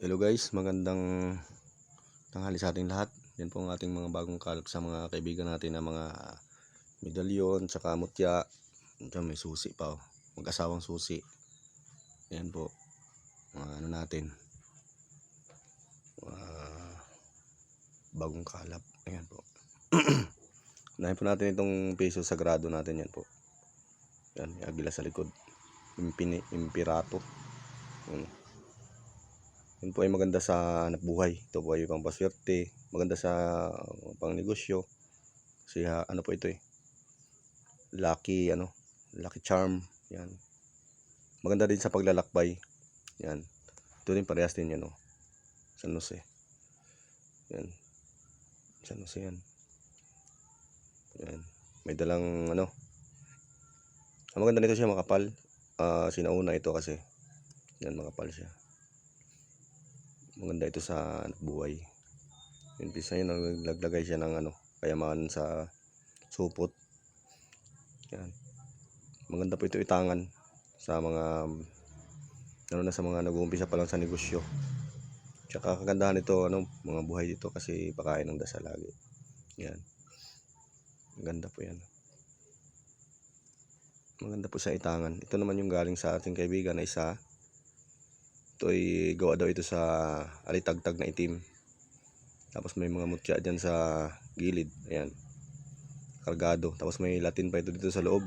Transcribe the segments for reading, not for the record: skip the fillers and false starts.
Hello guys, magandang tanghali sa ating lahat. Yan po ang ating mga bagong kalap sa mga kaibigan natin na mga medalyon, tsaka mutya. Diyan may susi pa, oh. Mag-asawang susi. Yan po, mga ano natin, bagong kalap. Ayan po. Unahin po natin itong peso sagrado natin, yan po. Yan, may agila sa likod. Impirato. Yan po ay maganda sa hanap buhay. Ito po ay pampaswerte. Maganda sa pang negosyo. Kasi ano po ito lucky charm. Yan. Maganda din sa paglalakbay. Yan. Ito din parehas din yan, San Jose. Yan. San Jose yan. Yan. May dalang maganda nito siya, makapal. Sinauna ito kasi. Yan, makapal siya. Maganda ito sa buhay. Yung pisa yun, naglagay siya ng kayamanan sa supot. Yan. Maganda po ito itangan sa mga sa mga nag-uumpisa pa lang sa negosyo. Tsaka kagandahan ito mga buhay dito kasi pakain ng dasal lagi. Yan. Maganda po yan. Maganda po sa itangan. Ito naman yung galing sa ating kaibigan na isa. Ito ay gawa daw ito sa alitagtag na itim. Tapos may mga mutya dyan sa gilid. Ayan. Kargado. Tapos may latin pa ito dito sa loob.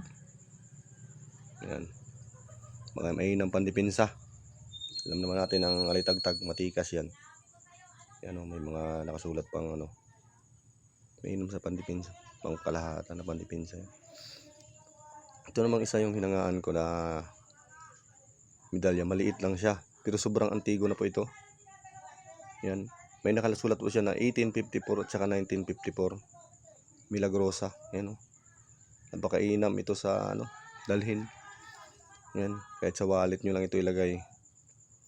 Ayan. May ng pandipinsa. Alam naman natin ang alitagtag, matikas yan. Ayan, may mga nakasulat pang may inom sa pandipinsa. Pang kalahatan na pandipinsa. Ito namang isa yung hinangaan ko na medalya. Maliit lang siya. Pero sobrang antigo na po ito. Yan. May nakalasulat po siya na 1854 at saka 1954. Milagrosa. Yan, napakainam ito sa dalhin. Yan. Kahit sa wallet nyo lang ito ilagay.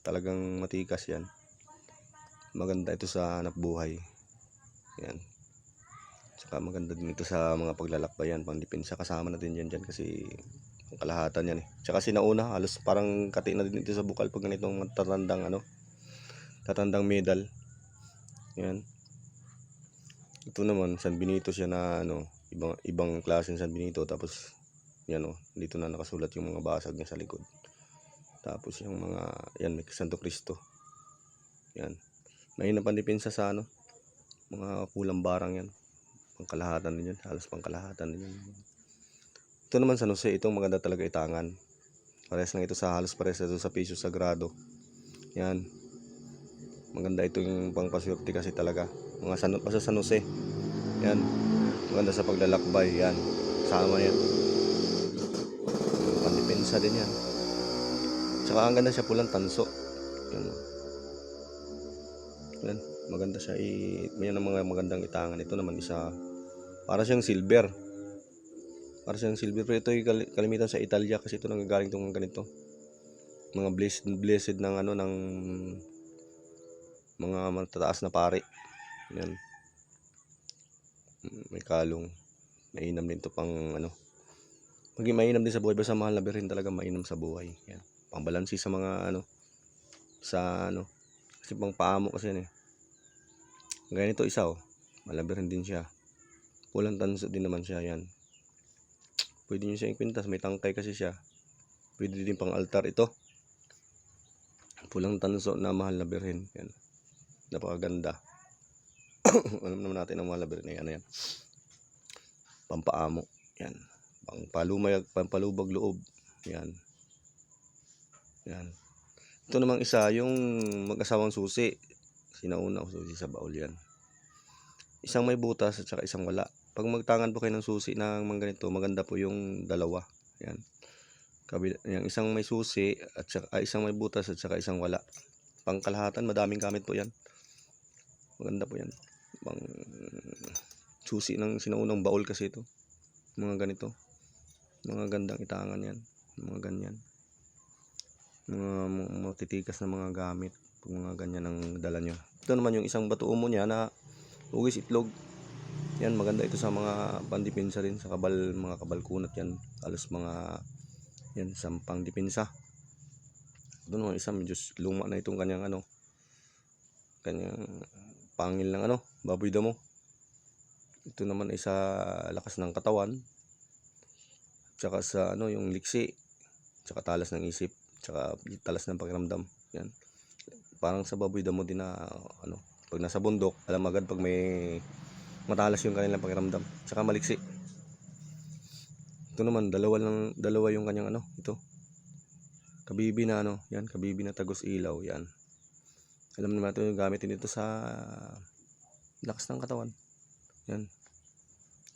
Talagang matikas yan. Maganda ito sa hanap buhay. Yan. Saka maganda din ito sa mga paglalakbayan. Pangdepensa kasama na din yan dyan kasi ang kalahatan yan Tsaka sinauna, halos parang kati na din ito sa bukal pag ganitong tatandang medal. Yan. Ito naman San Benito siya na ibang klase ng San Benito. Tapos yan dito na nakasulat yung mga basag niya sa likod. Tapos yung mga yan, may Santo Cristo. Yan. May napandepensa sa mga kulang barang yan. Pangkalahatan din yan, halos pangkalahatan din yan. Ito naman San Jose, itong maganda talaga itangan. Parehas lang ito halos parehas ito sa piso sagrado. Yan. Maganda ito yung pangpaswerte kasi talaga. Basta San Jose. Yan. Maganda sa paglalakbay. Yan. Sama yan. Pandepensa din yan. Tsaka ang ganda siya, pulang tanso. Yan. Yan. Maganda siya. May mga magandang itangan. Ito naman isa. Para siyang silver. Pero ito ay kalimitan sa Italia kasi ito nanggagaling itong ganito. Mga blessed ng ng mga matataas na pari. Yan. May kalong. Mainam din to pang maging mainam din sa buhay. Basta mahal na birin talaga mainam sa buhay. Yan. Pangbalansi sa mga kasi pang paamo kasi yan ganito isa malabirin din siya. Pulang tanso din naman siya. Yan. Pwede nyo siya ikwintas. May tangkay kasi siya. Pwede din pang altar ito. Pulang tanso na mahal na birhen. Yan. Napakaganda. Alam naman natin ang mahal na birhen. Yan. Pampaamo. Yan. Pampalubag loob. Yan. Yan. Ito namang isa, yung mag-asawang susi. Sinauna o susi sa baul yan. Isang may butas at saka isang wala. Pag magtangan po kayo ng susi ng mga ganito, maganda po yung dalawa. Yan. Yung isang may susi at saka isang may butas at saka isang wala. Pangkalahatan, madaming gamit po yan. Maganda po yan. Pang susi ng sinaunang baul kasi ito. Mga ganito. Mga gandang itangan yan. Mga ganyan. Mga matitikas na mga gamit. Mga ganyan ang dala nyo. Ito naman yung isang bato umo niya na ugis itlog. Yan, maganda ito sa mga pandipinsa rin, sa mga kabal kunat yan. Alos mga yan, sampang dipinsa. Ito naman isa, medyo luma na itong kanyang kanyang pangil ng ano, baboy damo. Ito naman ay sa lakas ng katawan, tsaka sa ano, yung liksi, tsaka talas ng isip, tsaka talas ng pakiramdam. Yan. Parang sa baboy damo din na ano, pag nasa bundok, alam agad pag may matalas yung kanilang pakiramdam, tsaka maliksi. Ito naman, dalawa yung kanyang ano, ito. Kabibi na ano, yan, kabibi na tagos ilaw, yan. Alam naman ito yung gamitin dito sa lakas ng katawan. Yan.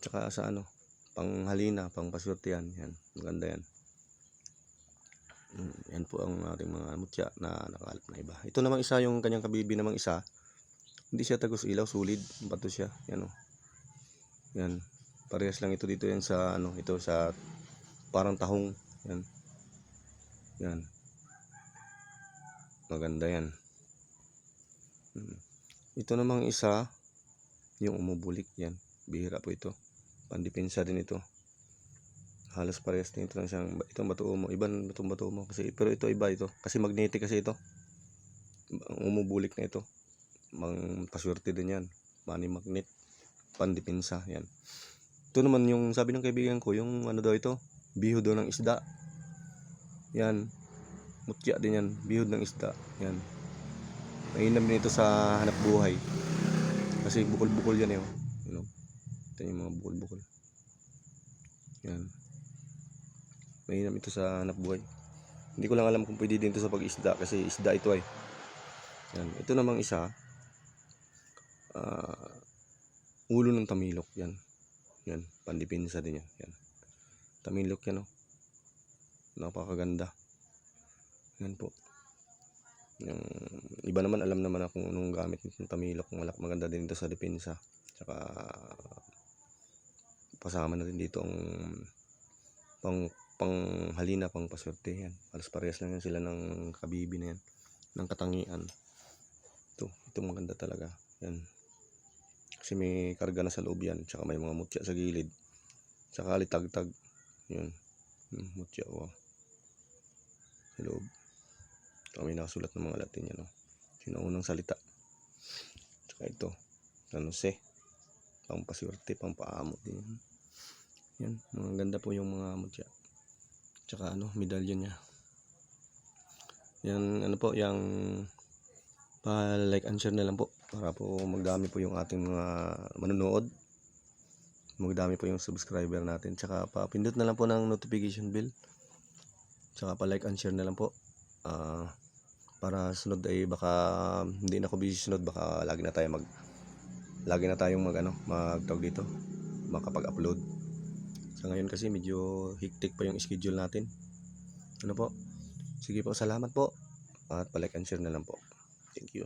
Tsaka sa ano, panghalina, pangpaswerte yan. Yan, maganda yan. Yan po ang ating mga mutya na nakalap na iba. Ito namang isa, yung kanyang kabibi namang isa. Hindi siya tagos ilaw, solid. Bato siya. Yan o. Yan. Parehas lang ito dito yan sa ano, ito sa parang tahong. Yan. Yan. Maganda yan. Ito namang isa, yung umubulik yan. Bihira po ito. Pandepensa din ito. Halos parehas din ito lang siyang, itong bato mo. Iban itong bato mo. Kasi, pero ito iba ito. Kasi magnetic kasi ito. Ang umubulik na ito. Paswerte din yan. Money magnet. Pandepensa. Yan. Ito naman yung sabi ng kaibigan ko, yung ano daw ito. Bihod daw ng isda. Yan. Mutya din yan. Bihod ng isda. Yan. Mainam din ito sa hanap buhay. Kasi bukol-bukol yan eh. You know? Ito yung mga bukol-bukol. Yan. Mainam ito sa hanap buhay. Hindi ko lang alam kung pwede din ito sa pag-isda. Kasi isda ito ay. Yan. Ito namang isa. Ulo ng tamilok. Yan. Yan. Pandipinsa din yan. Yan. Tamilok yan o. Napakaganda. Yan po. Yung iba naman alam naman ako nung gamit ng tamilok, maganda din ito sa depensa. Tsaka pasama na din dito ang panghalina, pangpaswerte yan. Halos parehas lang yan sila ng kabibi na yan, ng katangian. Ito maganda talaga. Yan. Kasi may karga na sa loob yan, tsaka may mga mutya sa gilid. Tsaka litagtag. Yun. Mutya o. Sa loob. Kami nakasulat ng mga Latin yan, no? Sinaunang salita. Tsaka ito, ano se, pampaswerte, pampaamot din. Yan, mga ganda po yung mga mutya. Tsaka ano, medalyon niya. Yan, ano po, yung pa-like and share na lang po. Para po magdami po yung ating mga manonood. Magdami po yung subscriber natin. Tsaka pa-pindot na lang po ng notification bell. Tsaka pa-like and share na lang po. Para sunod ay baka hindi na ako busy sunod, baka lagi na tayong magtawag dito, makapag-upload. Sa ngayon kasi medyo hectic pa yung schedule natin. Ano po? Sige po, salamat po. At pa-like and share na lang po. Thank you.